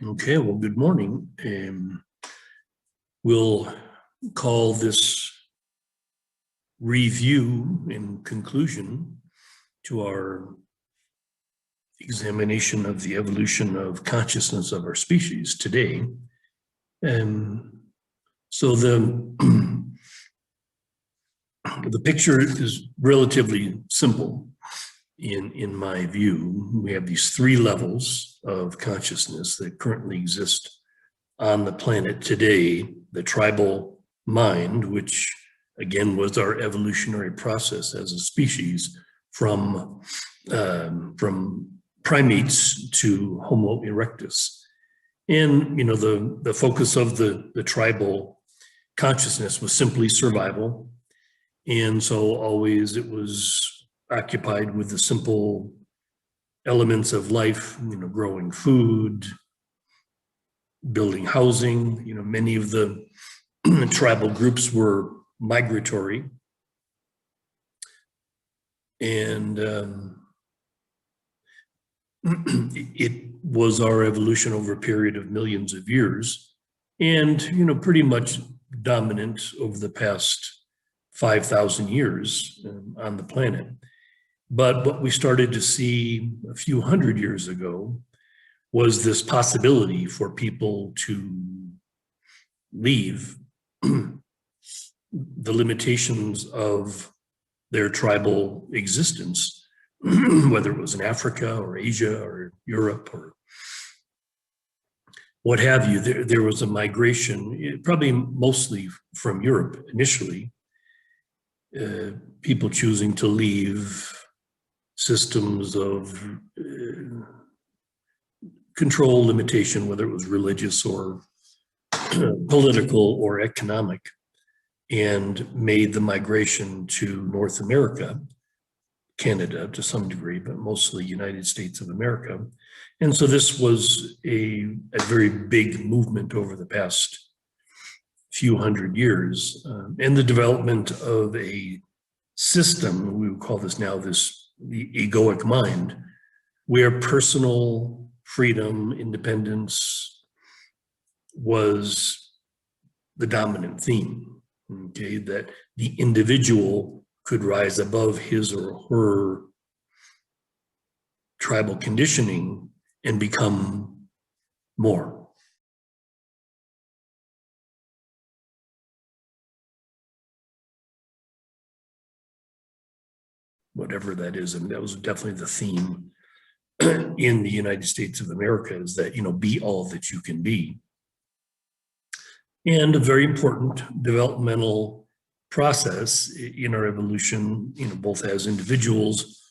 Okay, well, good morning. We'll call this review and conclusion to our examination of the evolution of consciousness of our species today. So the picture is relatively simple in my view. We have these three levels of consciousness that currently exist on the planet today. The tribal mind, which again was our evolutionary process as a species from primates to Homo erectus. And the focus of the tribal consciousness was simply survival. And so always it was occupied with the simple elements of life, growing food, building housing. Many of the tribal groups were migratory. And it was our evolution over a period of millions of years, and pretty much dominant over the past 5,000 years on the planet. But what we started to see a few hundred years ago was this possibility for people to leave the limitations of their tribal existence, whether it was in Africa or Asia or Europe or what have you. There was a migration, probably mostly from Europe initially, people choosing to leave systems of control, limitation, whether it was religious or political or economic, and made the migration to North America, Canada to some degree, but mostly United States of America. And so this was a very big movement over the past few hundred years, and the development of a system, we would call this now the egoic mind, where personal freedom, independence was the dominant theme, okay, that the individual could rise above his or her tribal conditioning and become more. Whatever that is, and that was definitely the theme in the United States of America, is that, be all that you can be. And a very important developmental process in our evolution, both as individuals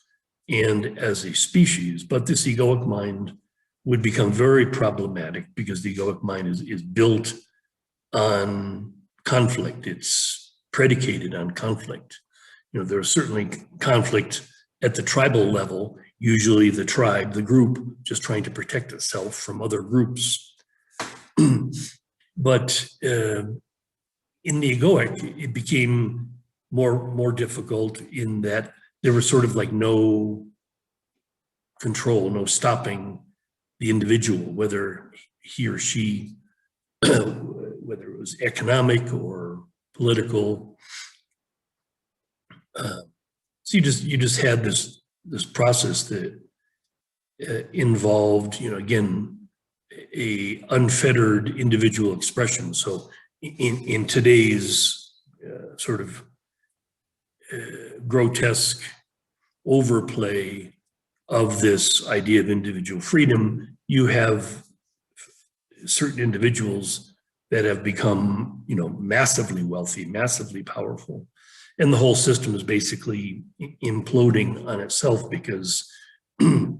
and as a species. But this egoic mind would become very problematic because the egoic mind is built on conflict. It's predicated on conflict. There's certainly conflict at the tribal level, usually the tribe, the group, just trying to protect itself from other groups. But in the egoic, it became more difficult in that there was sort of like no control, no stopping the individual, whether he or she, whether it was economic or political. So you just had this process that involved, again, a unfettered individual expression. So in today's sort of grotesque overplay of this idea of individual freedom, you have certain individuals that have become, massively wealthy, massively powerful. And the whole system is basically imploding on itself because, the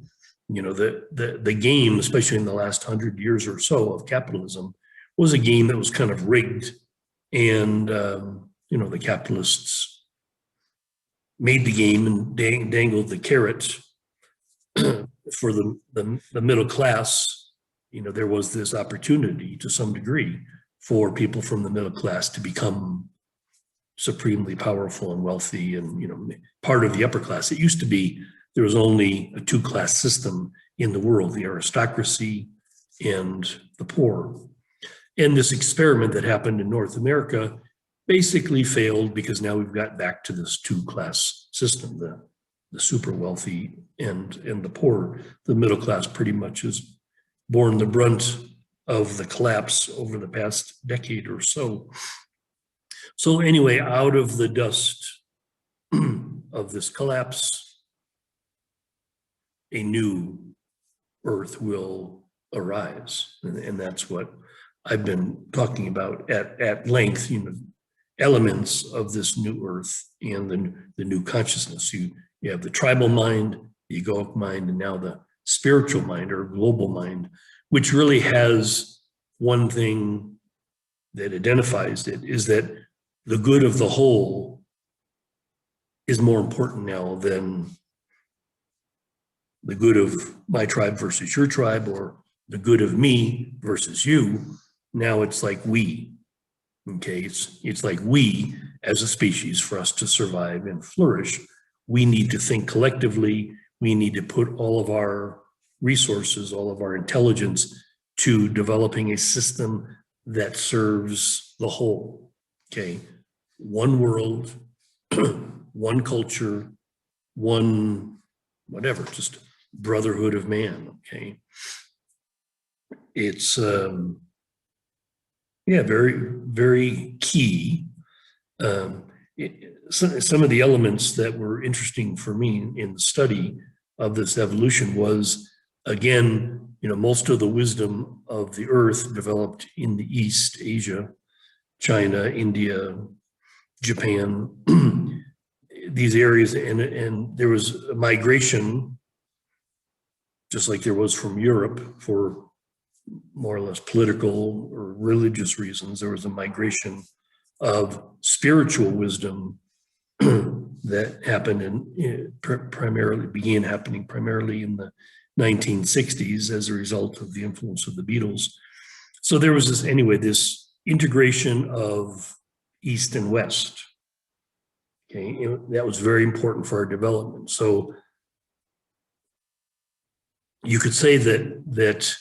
game, especially in the last 100 years or so of capitalism, was a game that was kind of rigged. And, the capitalists made the game and dangled the carrot for the middle class. There was this opportunity to some degree for people from the middle class to become supremely powerful and wealthy and, part of the upper class. It used to be there was only a two-class system in the world, the aristocracy and the poor. And this experiment that happened in North America basically failed because now we've got back to this two-class system, the super wealthy and the poor. The middle class pretty much has borne the brunt of the collapse over the past decade or so. So anyway, out of the dust of this collapse, a new earth will arise. And that's what I've been talking about at length, elements of this new earth and the new consciousness. You have the tribal mind, the egoic mind, and now the spiritual mind or global mind, which really has one thing that identifies it, is that the good of the whole is more important now than the good of my tribe versus your tribe, or the good of me versus you. Now it's like we, okay? It's like we as a species, for us to survive and flourish, we need to think collectively. We need to put all of our resources, all of our intelligence to developing a system that serves the whole, okay? One world, one culture, one whatever, just brotherhood of man, okay? It's, very, very key. Some of the elements that were interesting for me in the study of this evolution was, again, most of the wisdom of the earth developed in the East, Asia, China, India, Japan, these areas, and there was a migration, just like there was from Europe for more or less political or religious reasons. There was a migration of spiritual wisdom that happened began happening primarily in the 1960s as a result of the influence of the Beatles. So there was this integration of East and West. Okay, that was very important for our development. So you could say that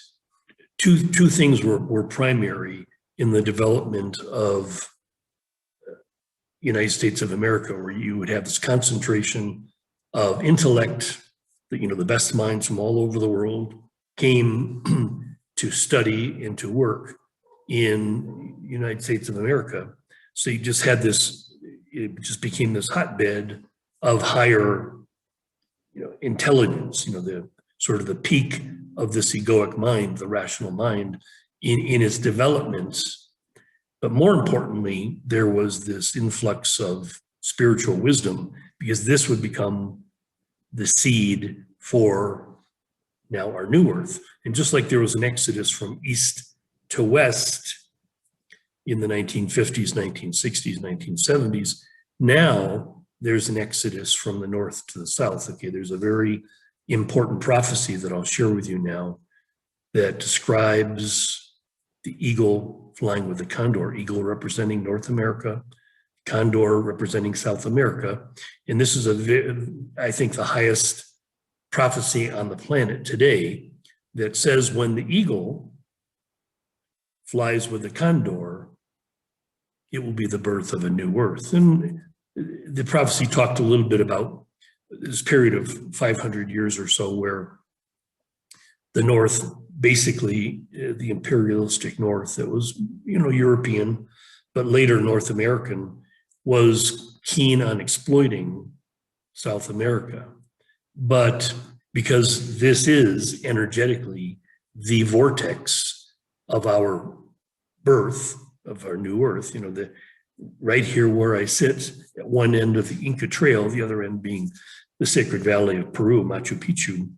two things were primary in the development of United States of America, where you would have this concentration of intellect, the best minds from all over the world came to study and to work in United States of America. So you just had it just became this hotbed of higher, intelligence, the sort of the peak of this egoic mind, the rational mind in its developments. But more importantly, there was this influx of spiritual wisdom, because this would become the seed for now our new earth. And just like there was an exodus from east to west in the 1950s, 1960s, 1970s, now there's an exodus from the north to the south. Okay, there's a very important prophecy that I'll share with you now that describes the eagle flying with the condor, eagle representing North America, condor representing South America. And this is I think the highest prophecy on the planet today, that says when the eagle flies with the condor, it will be the birth of a new earth. And the prophecy talked a little bit about this period of 500 years or so where the North, basically the imperialistic North that was, European, but later North American, was keen on exploiting South America. But because this is energetically the vortex of our birth, of our new earth, right here where I sit at one end of the Inca Trail, the other end being the Sacred Valley of Peru, Machu Picchu,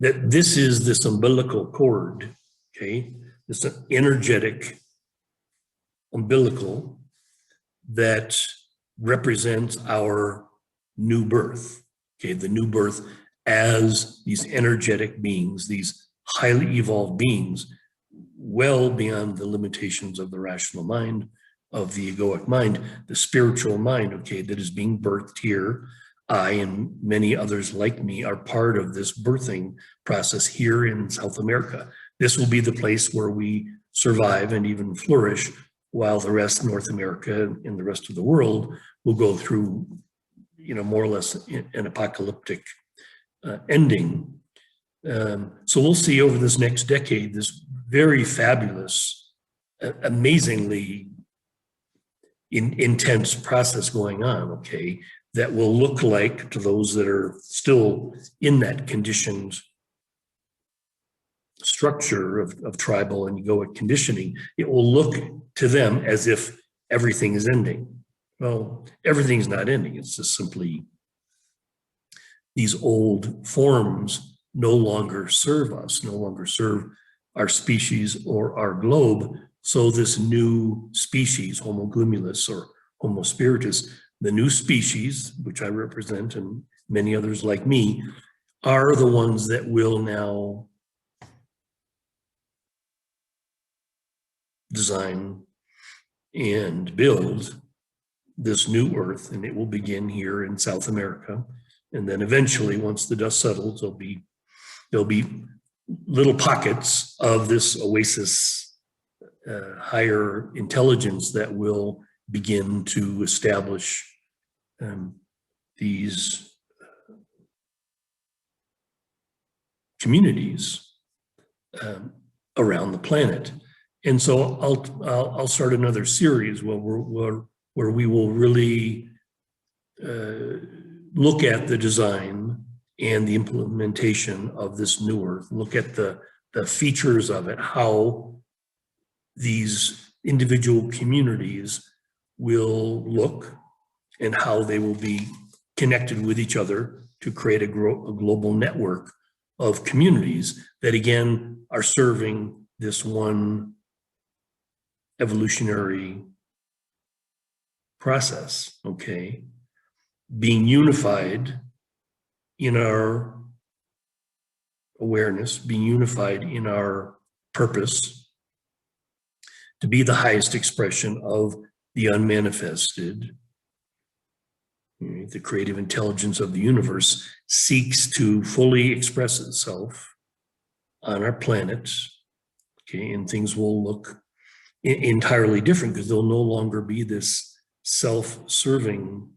that this is this umbilical cord, okay? This energetic umbilical that represents our new birth, okay? The new birth as these energetic beings, these highly evolved beings, well beyond the limitations of the rational mind, of the egoic mind, the spiritual mind, okay, that is being birthed here I and many others like me are part of this birthing process here in South America. This will be the place where we survive and even flourish, while the rest of North America and the rest of the world will go through, more or less an apocalyptic ending. So we'll see over this next decade this very fabulous, amazingly intense process going on, okay, that will look like, to those that are still in that conditioned structure of tribal and egoic conditioning, it will look to them as if everything is ending. Well, everything's not ending. It's just simply these old forms no longer serve us, no longer serve our species or our globe. So this new species, Homo glumulus or Homo spiritus, the new species, which I represent and many others like me, are the ones that will now design and build this new earth, and it will begin here in South America. And then eventually, once the dust settles, there'll be little pockets of this oasis, higher intelligence that will begin to establish these communities around the planet. And so I'll start another series where we will really look at the design and the implementation of this new earth, look at the features of it, how these individual communities will look and how they will be connected with each other to create a global network of communities that, again, are serving this one evolutionary process, okay? Being unified in our awareness, being unified in our purpose to be the highest expression of the unmanifested. The creative intelligence of the universe seeks to fully express itself on our planet, okay? And things will look entirely different because there'll no longer be this self-serving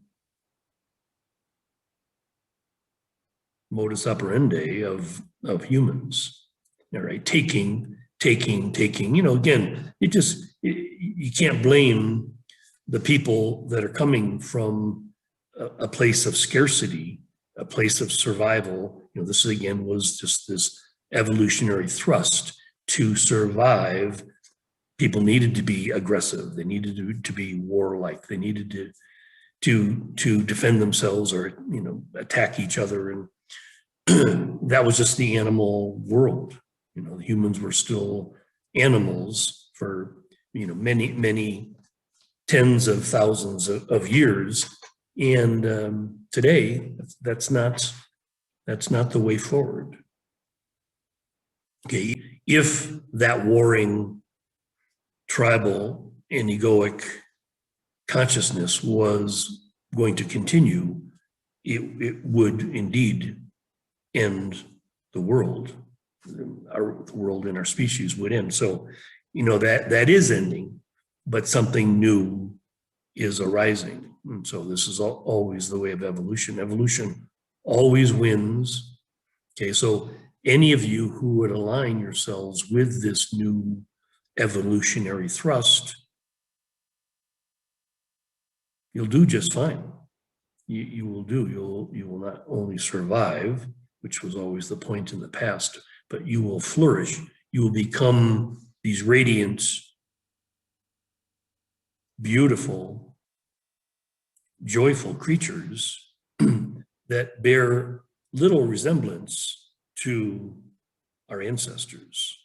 modus operandi of humans. All right, taking. Again, you can't blame the people that are coming from a place of scarcity, a place of survival. This again was just this evolutionary thrust to survive. People needed to be aggressive. They needed to be warlike. They needed to defend themselves or attack each other, and that was just the animal world. Humans were still animals for many tens of thousands of years, and today that's not the way forward. Okay, if that warring tribal and egoic consciousness was going to continue, it would indeed end the world. The world and our species would end. So, that is ending, but something new is arising. And so this is always the way of evolution. Evolution always wins. Okay, so any of you who would align yourselves with this new evolutionary thrust, you'll do just fine. You will not only survive, which was always the point in the past, but you will flourish. You will become these radiant, beautiful, joyful creatures that bear little resemblance to our ancestors.